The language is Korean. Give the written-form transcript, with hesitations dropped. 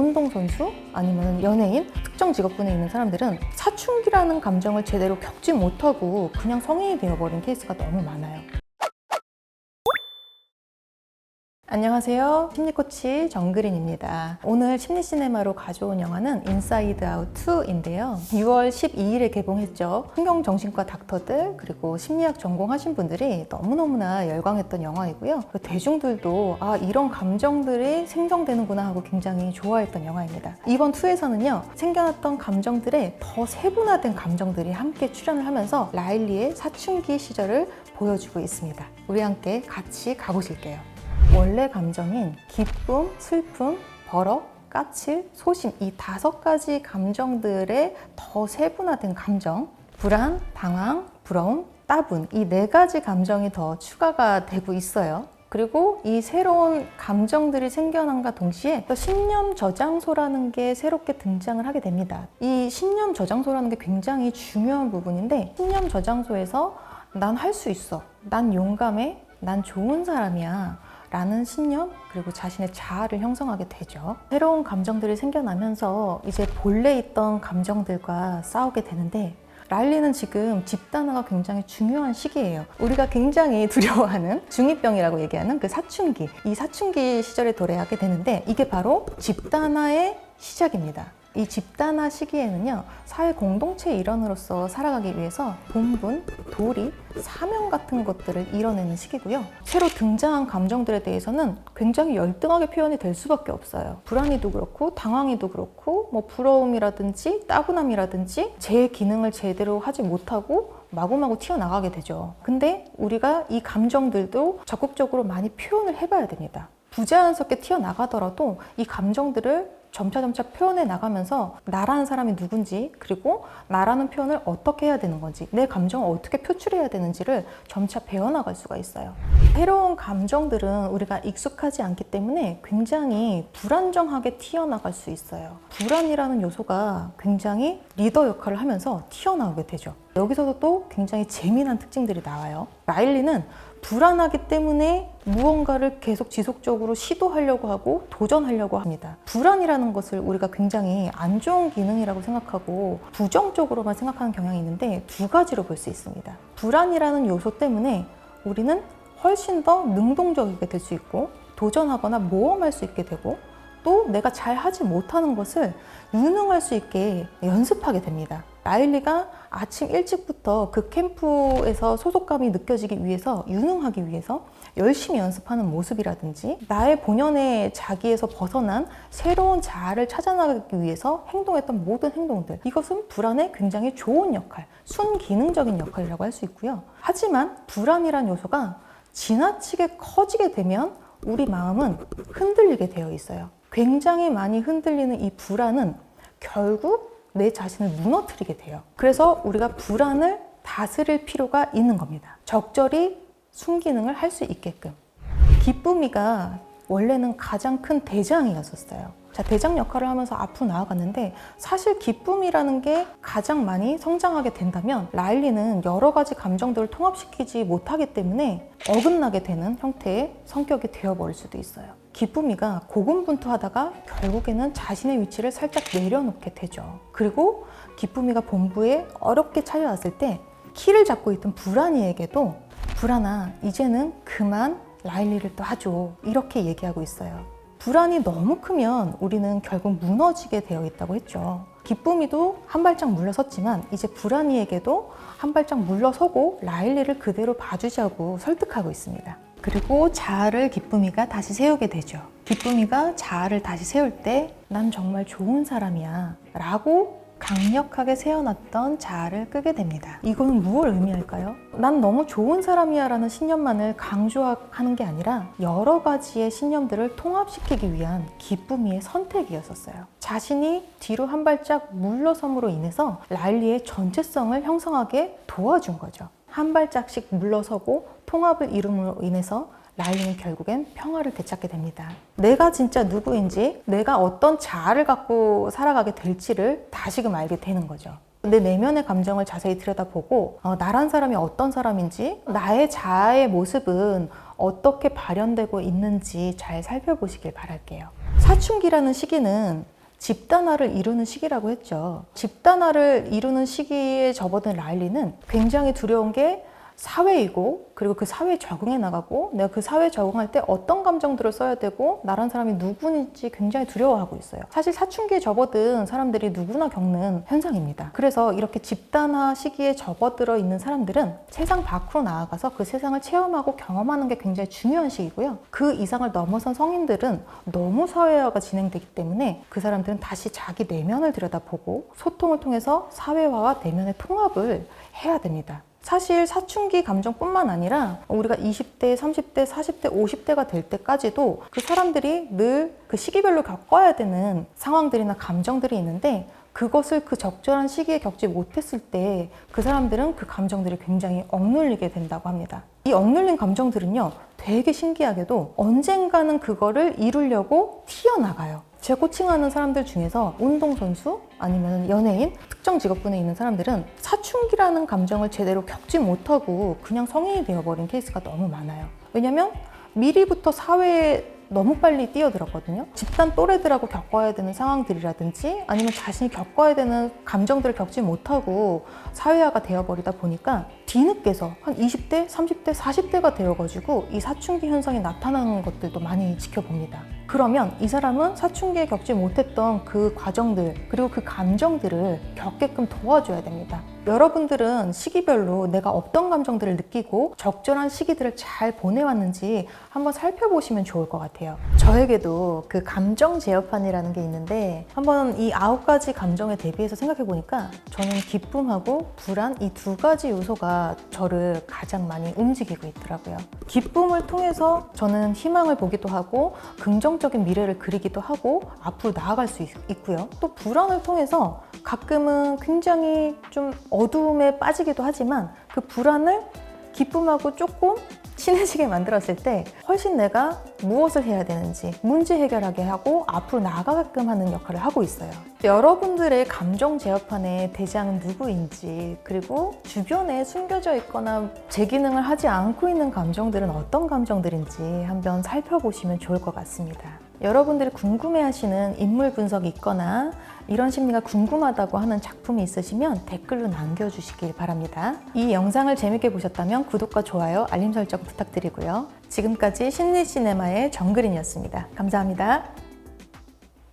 운동선수 아니면 연예인, 특정 직업군에 있는 사람들은 사춘기라는 감정을 제대로 겪지 못하고 그냥 성인이 되어버린 케이스가 너무 많아요. 안녕하세요. 심리코치 정그린입니다. 오늘 심리시네마로 가져온 영화는 인사이드 아웃 2인데요. 6월 12일에 개봉했죠. 환경정신과 닥터들 그리고 심리학 전공하신 분들이 너무너무나 열광했던 영화이고요. 대중들도 이런 감정들이 생성되는구나 하고 굉장히 좋아했던 영화입니다. 이번 2에서는요. 생겨났던 감정들의 더 세분화된 감정들이 함께 출연을 하면서 라일리의 사춘기 시절을 보여주고 있습니다. 우리 함께 같이 가보실게요. 원래 감정인 기쁨, 슬픔, 버럭, 까칠, 소심 이 5가지 감정들의 더 세분화된 감정, 불안, 당황, 부러움, 따분 이 4가지 감정이 더 추가가 되고 있어요. 그리고 이 새로운 감정들이 생겨남과 동시에 또 신념 저장소라는 게 새롭게 등장을 하게 됩니다. 이 신념 저장소라는 게 굉장히 중요한 부분인데 신념 저장소에서 난 할 수 있어, 난 용감해, 난 좋은 사람이야 라는 신념 그리고 자신의 자아를 형성하게 되죠. 새로운 감정들이 생겨나면서 이제 본래 있던 감정들과 싸우게 되는데 라일리는 지금 집단화가 굉장히 중요한 시기예요. 우리가 굉장히 두려워하는 중2병이라고 얘기하는 그 사춘기, 이 사춘기 시절에 도래하게 되는데 이게 바로 집단화의 시작입니다. 이 집단화 시기에는요, 사회 공동체의 일원으로서 살아가기 위해서 본분, 도리, 사명 같은 것들을 이뤄내는 시기고요. 새로 등장한 감정들에 대해서는 굉장히 열등하게 표현이 될 수밖에 없어요. 불안이도 그렇고 당황이도 그렇고 부러움이라든지 따분함이라든지 제 기능을 제대로 하지 못하고 마구마구 튀어나가게 되죠. 근데 우리가 이 감정들도 적극적으로 많이 표현을 해봐야 됩니다. 부자연스럽게 튀어나가더라도 이 감정들을 점차 표현해 나가면서 나라는 사람이 누군지 그리고 나라는 표현을 어떻게 해야 되는 건지 내 감정을 어떻게 표출해야 되는지를 점차 배워나갈 수가 있어요. 새로운 감정들은 우리가 익숙하지 않기 때문에 굉장히 불안정하게 튀어나갈 수 있어요. 불안이라는 요소가 굉장히 리더 역할을 하면서 튀어나오게 되죠. 여기서도 또 굉장히 재미난 특징들이 나와요. 라일리는 불안하기 때문에 무언가를 계속 지속적으로 시도하려고 하고 도전하려고 합니다. 불안이라는 것을 우리가 굉장히 안 좋은 기능이라고 생각하고 부정적으로만 생각하는 경향이 있는데 2가지로 볼 수 있습니다. 불안이라는 요소 때문에 우리는 훨씬 더 능동적이게 될 수 있고 도전하거나 모험할 수 있게 되고 또 내가 잘 하지 못하는 것을 유능할 수 있게 연습하게 됩니다. 라일리가 아침 일찍부터 그 캠프에서 소속감이 느껴지기 위해서 유능하기 위해서 열심히 연습하는 모습이라든지 나의 본연의 자기에서 벗어난 새로운 자아를 찾아나가기 위해서 행동했던 모든 행동들 이것은 불안의 굉장히 좋은 역할, 순기능적인 역할이라고 할 수 있고요. 하지만 불안이란 요소가 지나치게 커지게 되면 우리 마음은 흔들리게 되어 있어요. 굉장히 많이 흔들리는 이 불안은 결국 내 자신을 무너뜨리게 돼요. 그래서 우리가 불안을 다스릴 필요가 있는 겁니다. 적절히 순기능을 할 수 있게끔. 기쁨이가 원래는 가장 큰 대장이었었어요. 대장 역할을 하면서 앞으로 나아갔는데 사실 기쁨이라는 게 가장 많이 성장하게 된다면 라일리는 여러 가지 감정들을 통합시키지 못하기 때문에 어긋나게 되는 형태의 성격이 되어버릴 수도 있어요. 기쁨이가 고군분투하다가 결국에는 자신의 위치를 살짝 내려놓게 되죠. 그리고 기쁨이가 본부에 어렵게 찾아왔을 때 키를 잡고 있던 불안이에게도 불안아, 이제는 그만 라일리를 놔줘 이렇게 얘기하고 있어요. 불안이 너무 크면 우리는 결국 무너지게 되어 있다고 했죠. 기쁨이도 한 발짝 물러섰지만 이제 불안이에게도 한 발짝 물러서고 라일리를 그대로 봐주자고 설득하고 있습니다. 그리고 자아를 기쁨이가 다시 세우게 되죠. 기쁨이가 자아를 다시 세울 때 난 정말 좋은 사람이야 라고 강력하게 세워놨던 자아를 끄게 됩니다. 이거는 무엇을 의미할까요? 난 너무 좋은 사람이야 라는 신념만을 강조하는 게 아니라 여러 가지의 신념들을 통합시키기 위한 기쁨이의 선택이었었어요. 자신이 뒤로 한 발짝 물러섬으로 인해서 라일리의 전체성을 형성하게 도와준 거죠. 한 발짝씩 물러서고 통합을 이룸으로 인해서 라일리는 결국엔 평화를 되찾게 됩니다. 내가 진짜 누구인지, 내가 어떤 자아를 갖고 살아가게 될지를 다시금 알게 되는 거죠. 내 내면의 감정을 자세히 들여다보고 나란 사람이 어떤 사람인지, 나의 자아의 모습은 어떻게 발현되고 있는지 잘 살펴보시길 바랄게요. 사춘기라는 시기는 집단화를 이루는 시기라고 했죠. 집단화를 이루는 시기에 접어든 라일리는 굉장히 두려운 게 사회이고, 그리고 그 사회에 적응해 나가고, 내가 그 사회에 적응할 때 어떤 감정들을 써야 되고 나란 사람이 누구인지 굉장히 두려워하고 있어요. 사실 사춘기에 접어든 사람들이 누구나 겪는 현상입니다. 그래서 이렇게 집단화 시기에 접어들어 있는 사람들은 세상 밖으로 나아가서 그 세상을 체험하고 경험하는 게 굉장히 중요한 시기고요. 그 이상을 넘어선 성인들은 너무 사회화가 진행되기 때문에 그 사람들은 다시 자기 내면을 들여다보고 소통을 통해서 사회화와 내면의 통합을 해야 됩니다. 사실 사춘기 감정뿐만 아니라 우리가 20대, 30대, 40대, 50대가 될 때까지도 그 사람들이 늘 그 시기별로 겪어야 되는 상황들이나 감정들이 있는데, 그것을 그 적절한 시기에 겪지 못했을 때 그 사람들은 그 감정들이 굉장히 억눌리게 된다고 합니다. 이 억눌린 감정들은요, 되게 신기하게도 언젠가는 그거를 이루려고 튀어나가요. 제 코칭하는 사람들 중에서 운동선수 아니면 연예인, 특정 직업군에 있는 사람들은 사춘기라는 감정을 제대로 겪지 못하고 그냥 성인이 되어버린 케이스가 너무 많아요. 왜냐면 미리부터 사회에 너무 빨리 뛰어들었거든요. 집단 또래들하고 겪어야 되는 상황들이라든지 아니면 자신이 겪어야 되는 감정들을 겪지 못하고 사회화가 되어버리다 보니까 뒤늦게서 한 20대, 30대, 40대가 되어가지고 이 사춘기 현상이 나타나는 것들도 많이 지켜봅니다. 그러면 이 사람은 사춘기에 겪지 못했던 그 과정들, 그리고 그 감정들을 겪게끔 도와줘야 됩니다. 여러분들은 시기별로 내가 어떤 감정들을 느끼고 적절한 시기들을 잘 보내왔는지 한번 살펴보시면 좋을 것 같아요. 저에게도 그 감정 제어판이라는 게 있는데, 한번 이 9가지 감정에 대비해서 생각해 보니까 저는 기쁨하고 불안, 이 2가지 요소가 저를 가장 많이 움직이고 있더라고요. 기쁨을 통해서 저는 희망을 보기도 하고 긍정적인 미래를 그리기도 하고 앞으로 나아갈 수 있고요. 또 불안을 통해서 가끔은 굉장히 좀 어두움에 빠지기도 하지만 그 불안을 기쁨하고 조금 친해지게 만들었을 때 훨씬 내가 무엇을 해야 되는지 문제 해결하게 하고 앞으로 나아가게끔 하는 역할을 하고 있어요. 여러분들의 감정 제어판의 대장은 누구인지, 그리고 주변에 숨겨져 있거나 제 기능을 하지 않고 있는 감정들은 어떤 감정들인지 한번 살펴보시면 좋을 것 같습니다. 여러분들이 궁금해하시는 인물 분석이 있거나 이런 심리가 궁금하다고 하는 작품이 있으시면 댓글로 남겨주시길 바랍니다. 이 영상을 재밌게 보셨다면 구독과 좋아요, 알림 설정 부탁드리고요. 지금까지 심리시네마의 정그린이었습니다. 감사합니다.